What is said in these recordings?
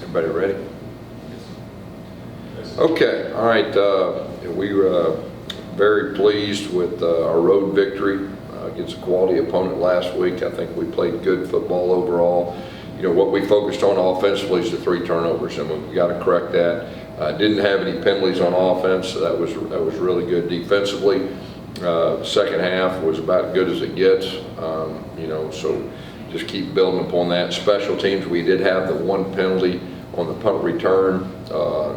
Everybody ready? Okay, all right. We were very pleased with our road victory against a quality opponent last week. I think we played good football overall. You know, what we focused on offensively is the 3 turnovers, and we got to correct that. Didn't have any penalties on offense, so that was really good defensively. Second half was about as good as it gets. You know, so just keep building upon that. Special teams, we did have the 1 penalty on the punt return.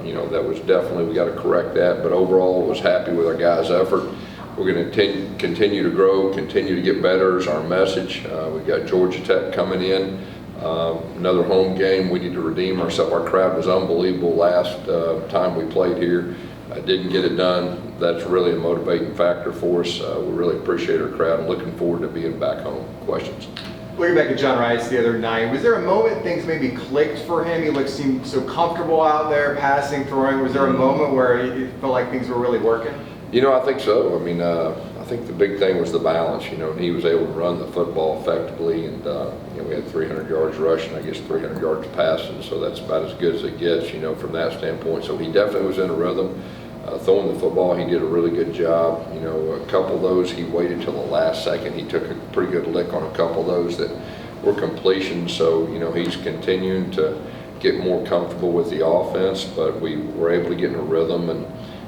You know, that was definitely, we got to correct that. But overall, was happy with our guys' effort. We're going to continue to grow, continue to get better is our message. We've got Georgia Tech coming in. Another home game. We need to redeem ourselves. Our crowd was unbelievable last time we played here. Didn't get it done. That's really a motivating factor for us. We really appreciate our crowd and looking forward to being back home. Questions? Looking back at John Rice the other night, was there a moment things maybe clicked for him? He seemed so comfortable out there, passing, throwing. Was there a moment where it felt like things were really working? You know, I think so. I mean, I think the big thing was the balance. You know, and he was able to run the football effectively, and you know, we had 300 yards rushing, I guess 300 yards passing, so that's about as good as it gets, you know, from that standpoint. So he definitely was in a rhythm. Throwing the football, he did a really good job. You know, a couple of those, he waited till the last second. He took a pretty good lick on a couple of those that were completions. So, you know, he's continuing to get more comfortable with the offense, but we were able to get in a rhythm. And,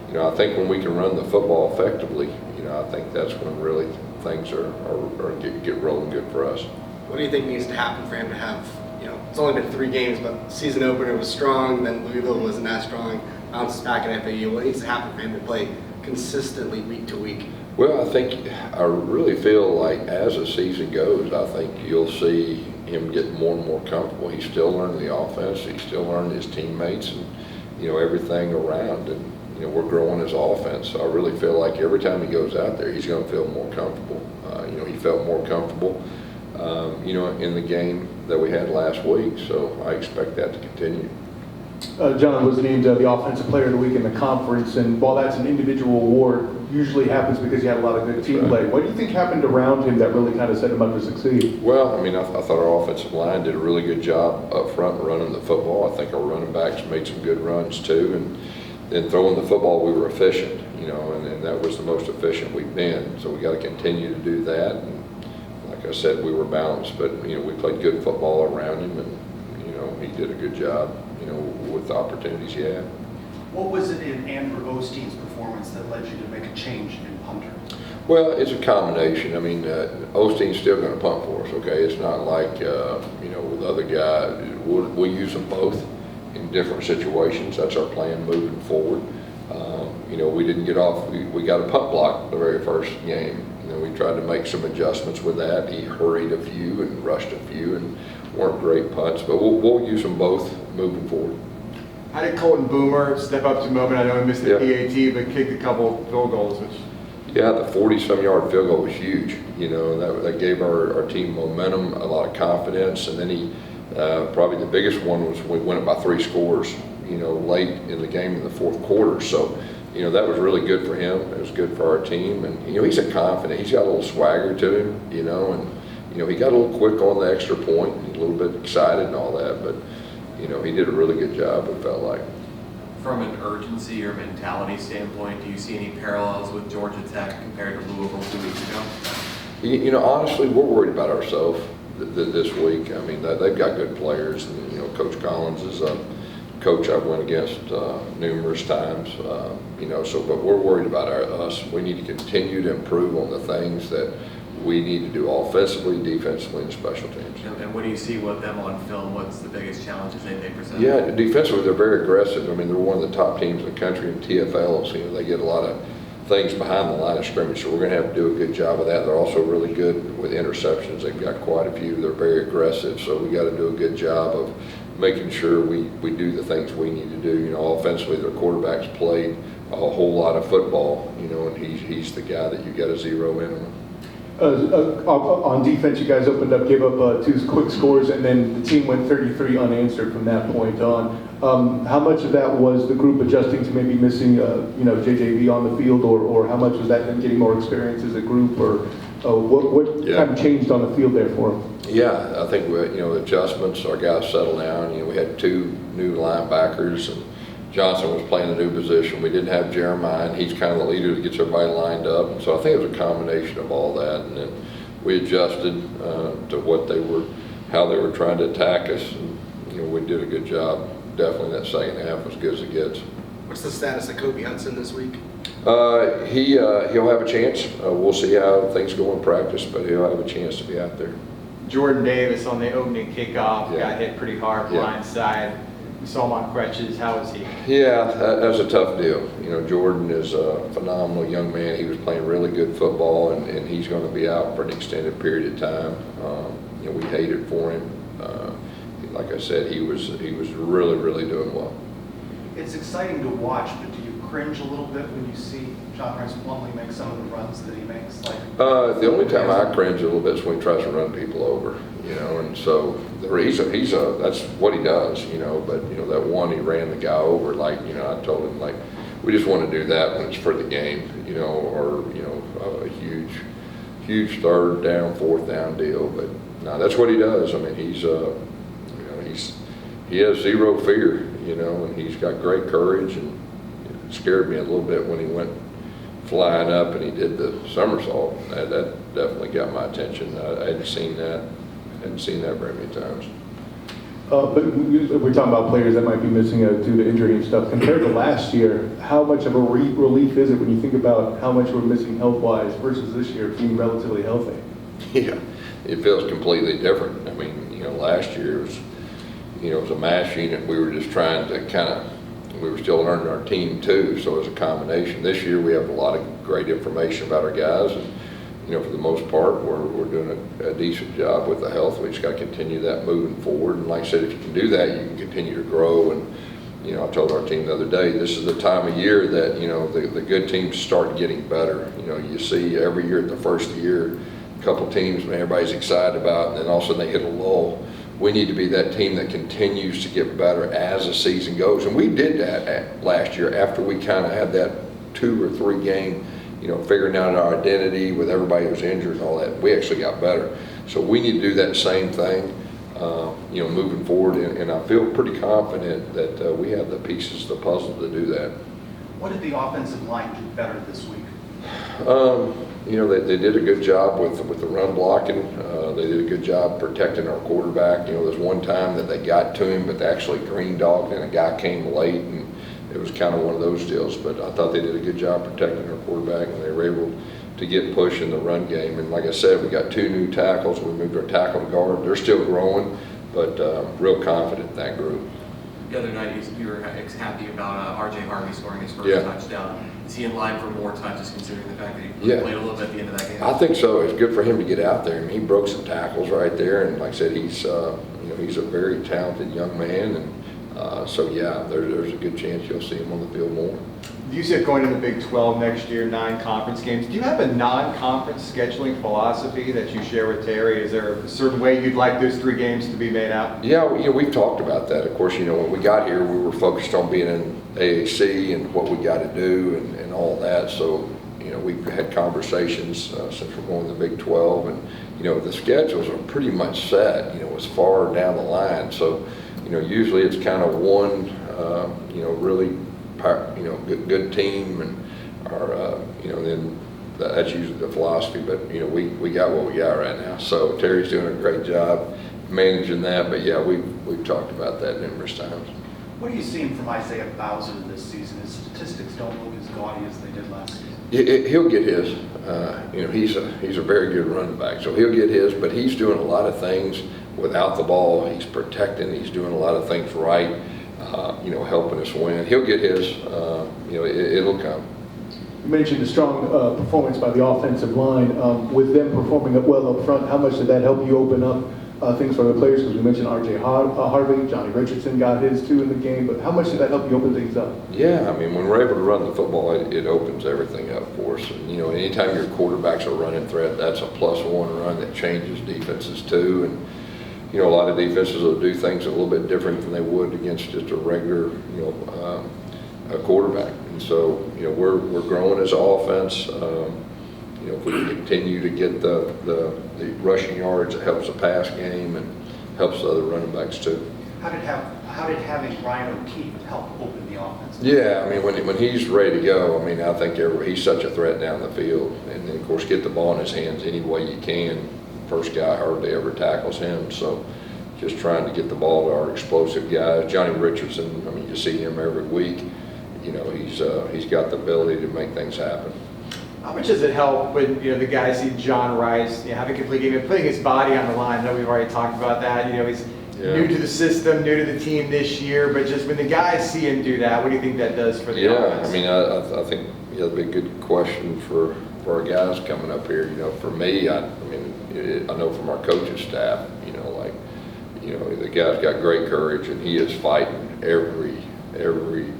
you know, I think when we can run the football effectively, you know, I think that's when really things get rolling good for us. What do you think needs to happen for him to have, you know, it's only been 3 games, but season opener was strong, then Louisville wasn't that strong, bounces back at FAU. What needs to happen for him to play consistently week to week? Well, I really feel like as the season goes, I think you'll see him get more and more comfortable. He's still learning the offense, he's still learning his teammates, and, you know, everything around. And, you know, we're growing his offense. So I really feel like every time he goes out there, he's going to feel more comfortable. You know, he felt more comfortable, you know, in the game that we had last week. So I expect that to continue. John was named the Offensive Player of the Week in the conference, and while that's an individual award, usually happens because you had a lot of good team play. What do you think happened around him that really kind of set him up to succeed? Well, I mean, I thought our offensive line did a really good job up front running the football. I think our running backs made some good runs too, and then throwing the football, we were efficient, you know, and that was the most efficient we've been. So we got to continue to do that. And like I said, we were balanced, but, you know, we played good football around him, and, you know, he did a good job, you know, with the opportunities he had. What was it in Andrew Osteen's performance that led you to make a change in punter? Well, it's a combination. I mean, Osteen's still going to punt for us, okay? It's not like, you know, with other guys. We'll use them both in different situations. That's our plan moving forward. You know, we didn't get off. We got a punt block the very first game. You know, we tried to make some adjustments with that. He hurried a few and rushed a few and weren't great punts, but we'll use them both moving forward. How did Colton Boomer step up to the moment? I know he missed the PAT, but kicked a couple field goals, which... Yeah, the 40-some yard field goal was huge. You know, that gave our team momentum, a lot of confidence, and then he, probably the biggest one was we went up by 3 scores, you know, late in the game in the 4th quarter. So, you know, that was really good for him. It was good for our team, and, you know, he's a confident. He's got a little swagger to him, you know, and, you know, he got a little quick on the extra point, and a little bit excited and all that, but, you know, he did a really good job, it felt like. From an urgency or mentality standpoint, do you see any parallels with Georgia Tech compared to Louisville 2 weeks ago? You know, honestly, we're worried about ourselves this week. I mean, they've got good players, and, you know, Coach Collins is a coach I've went against numerous times, you know, so, but we're worried about us. We need to continue to improve on the things that we need to do offensively, defensively, and special teams. And what do you see with them on film? What's the biggest challenges they present? Yeah, defensively, they're very aggressive. I mean, they're one of the top teams in the country in TFL, so, you know, they get a lot of things behind the line of scrimmage, so we're going to have to do a good job of that. They're also really good with interceptions. They've got quite a few. They're very aggressive, so we got to do a good job of making sure we do the things we need to do. You know, offensively, their quarterback's played a whole lot of football, you know, and he's the guy that you got to zero in on. On defense, you guys gave up 2 quick scores, and then the team went 33 unanswered from that point on. How much of that was the group adjusting to maybe missing, you know, JJV on the field, or how much was that them getting more experience as a group, or what kind of changed on the field there for them? Yeah, I think the adjustments, our guys settled down. We had 2 new linebackers, and Johnson was playing a new position. We didn't have Jeremiah, and he's kind of the leader that gets everybody lined up. And so I think it was a combination of all that, and then we adjusted to how they were trying to attack us, and we did a good job. Definitely that second half was good as it gets. What's the status of Kobe Hudson this week? He'll have a chance. We'll see how things go in practice, but he'll have a chance to be out there. Jordan Davis on the opening kickoff Yeah. got hit pretty hard Yeah. blindside. We saw him on crutches. How was he? Yeah, that's a tough deal. Jordan is a phenomenal young man. He was playing really good football, and he's going to be out for an extended period of time. We hated for him. Like I said, he was really, really doing well. It's exciting to watch, but do you cringe a little bit when you see John Rice Plumlee make some of the runs that he makes? The only time I cringe a little bit is when he tries to run people over, and so the reason that's what he does, but that one he ran the guy over, I told him, we just want to do that when it's for the game, or a huge third down, fourth down deal, but no, that's what he does. I mean, he has zero fear, and he's got great courage, and it scared me a little bit when he went flying up and he did the somersault. That definitely got my attention. I hadn't seen that very many times. But we're talking about players that might be missing due to injury and stuff. Compared to last year, how much of a relief is it when you think about how much we're missing health-wise versus this year being relatively healthy? Yeah, it feels completely different. I mean, last year it was a mass unit. We were just trying to we were still learning our team too, so it was a combination. This year we have a lot of great information about our guys, and for the most part we're doing a decent job with the health. We just got to continue that moving forward, and like I said, if you can do that, you can continue to grow. And I told our team the other day, this is the time of year that the good teams start getting better. You see every year at the first of the year, a couple teams everybody's excited about, and then all of a sudden they hit a lull. We need to be that team that continues to get better as the season goes. And we did that last year after we kind of had that 2 or 3 game, figuring out our identity with everybody who was injured and all that. We actually got better. So we need to do that same thing, moving forward. And I feel pretty confident that we have the pieces of the puzzle to do that. What did the offensive line do better this week? They did a good job with the run blocking. They did a good job protecting our quarterback. There's one time that they got to him, but they actually green dogged and a guy came late, and it was kind of one of those deals. But I thought they did a good job protecting our quarterback, and they were able to get push in the run game. And like I said, we got 2 new tackles. We moved our tackle to guard. They're still growing, but real confident in that group. The other night you were happy about R.J. Harvey scoring his first Yeah. touchdown. Is he in line for more touches considering the fact that he Yeah. played a little bit at the end of that game? I think so. It's good for him to get out there. I mean, he broke some tackles right there, and like I said, he's a very talented young man, and so yeah, there's a good chance you'll see him on the field more. UCF going to the Big 12 next year, 9 conference games. Do you have a non-conference scheduling philosophy that you share with Terry? Is there a certain way you'd like those 3 games to be made out? Yeah, we've talked about that. Of course, when we got here, we were focused on being in AAC and what we got to do and all that. So, we've had conversations since we're going to the Big 12, and the schedules are pretty much set. As far down the line. So, usually it's kind of one, really, good team, and then that's usually the philosophy. But we got what we got right now. So Terry's doing a great job managing that. But yeah, we've talked about that numerous times. What are you seeing from Isaiah Bowser this season? His statistics don't look as gaudy as they did last season. He'll get his. He's a very good running back, so he'll get his. But he's doing a lot of things without the ball. He's protecting. He's doing a lot of things right. Helping us win. He'll get his. It'll come. You mentioned a strong performance by the offensive line. With them performing well up front, how much did that help you open up things for the players? Because we mentioned R.J. Harvey, Johnny Richardson got his too in the game, but how much did that help you open things up? Yeah, I mean, when we're able to run the football, it opens everything up for us. And, anytime your quarterback's a running threat, that's a +1 run that changes defenses too. And, a lot of defenses will do things a little bit different than they would against just a regular, a quarterback. And so, we're growing as an offense. you know, if we can continue to get the rushing yards, it helps the pass game and helps the other running backs too. How did having Ryan O'Keefe help open the offense? Yeah, I mean, when he's ready to go, I mean, I think he's such a threat down the field. And then, of course, get the ball in his hands any way you can. First guy hardly ever tackles him, so just trying to get the ball to our explosive guys. Johnny Richardson, I mean, you see him every week. You know, he's got the ability to make things happen. How much does it help when, you know, the guys see John Rice, you know, have a complete game and putting his body on the line? I know we've already talked about that. You know, he's new to the system, new to the team this year, but just when the guys see him do that, what do you think that does for the offense? I mean, I think that'd be a good question for our guys coming up here. You know, for me, I know from our coaching staff, you know, like, you know, the guy's got great courage and he is fighting every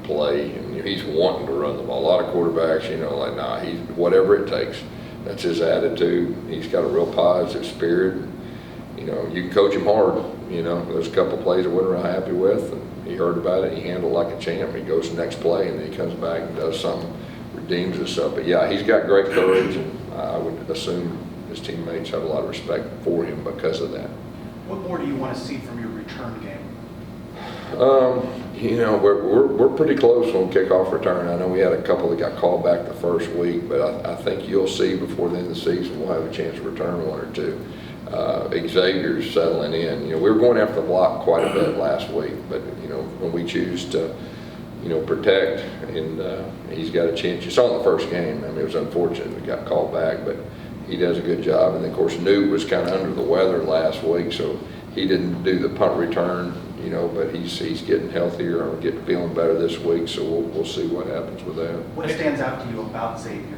play, and you know, he's wanting to run the ball. A lot of quarterbacks, you know, like, nah, he's whatever it takes. That's his attitude. He's got a real positive spirit. You know, you can coach him hard. You know, there's a couple plays I wasn't real happy with, and he heard about it. He handled like a champ. He goes to the next play, and then he comes back and does something, redeems himself. But yeah, he's got great courage, and I would assume his teammates have a lot of respect for him because of that. What more do you want to see from your return game? You know, we're pretty close on kickoff return. I know we had a couple that got called back the first week, but I think you'll see before the end of the season we'll have a chance to return one or two. Xavier's settling in. You know, we were going after the block quite a bit last week, but you know, when we choose to, you know, protect, and he's got a chance. You saw in the first game. I mean, it was unfortunate he got called back, but he does a good job. And then, of course, Newt was kind of under the weather last week, so he didn't do the punt return. You know, but he's getting healthier or feeling better this week, so we'll see what happens with that. What stands out to you about Xavier?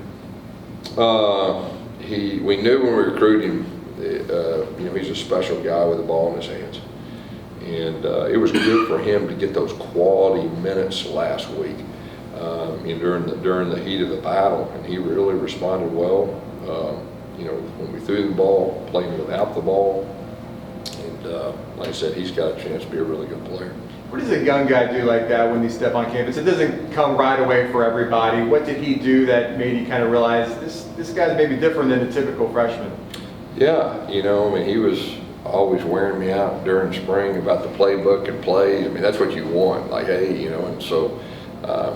We knew when we recruited him, you know, he's a special guy with the ball in his hands, and it was good for him to get those quality minutes last week, during the heat of the battle, and he really responded well. You know, when we threw the ball, playing without the ball. Like I said, he's got a chance to be a really good player. What does a young guy do like that when they step on campus? It doesn't come right away for everybody. What did he do that made you kind of realize this guy's maybe different than a typical freshman? Yeah, you know, I mean, he was always wearing me out during spring about the playbook and plays. I mean, that's what you want. Like, hey, you know, and so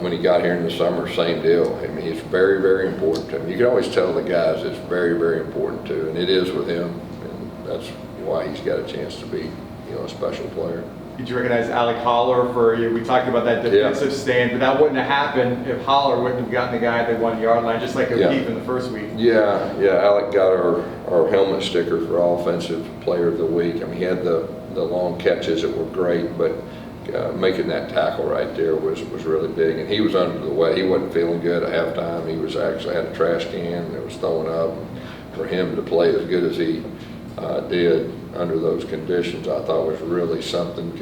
when he got here in the summer, same deal. I mean, it's very, very important to him. You can always tell the guys it's very, very important to, and it is with him, and that's why he's got a chance to be, you know, a special player. Did you recognize Alec Holler for you? We talked about that defensive stand, but that wouldn't have happened if Holler wouldn't have gotten the guy at the 1 yard line, just like O'Keefe in the first week. Yeah, Alec got our helmet sticker for Offensive Player of the Week. I mean, he had the long catches that were great, but making that tackle right there was really big. And he was under the weather. He wasn't feeling good at halftime. He was actually had a trash can that was throwing up. For him to play as good as he did under those conditions, I thought was really something.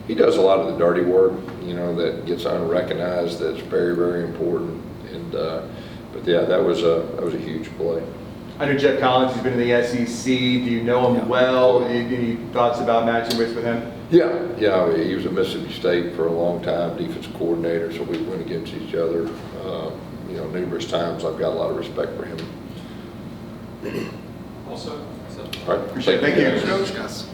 He does a lot of the dirty work, you know, that gets unrecognized. That's very, very important. And but yeah, that was a huge play. I know Jeff Collins. He's been in the SEC. Do you know him well? Any thoughts about matching wits with him? Yeah. He was at Mississippi State for a long time, defensive coordinator. So we went against each other, you know, numerous times. I've got a lot of respect for him. Also, All right. Appreciate it. Thank you. Coach, guys.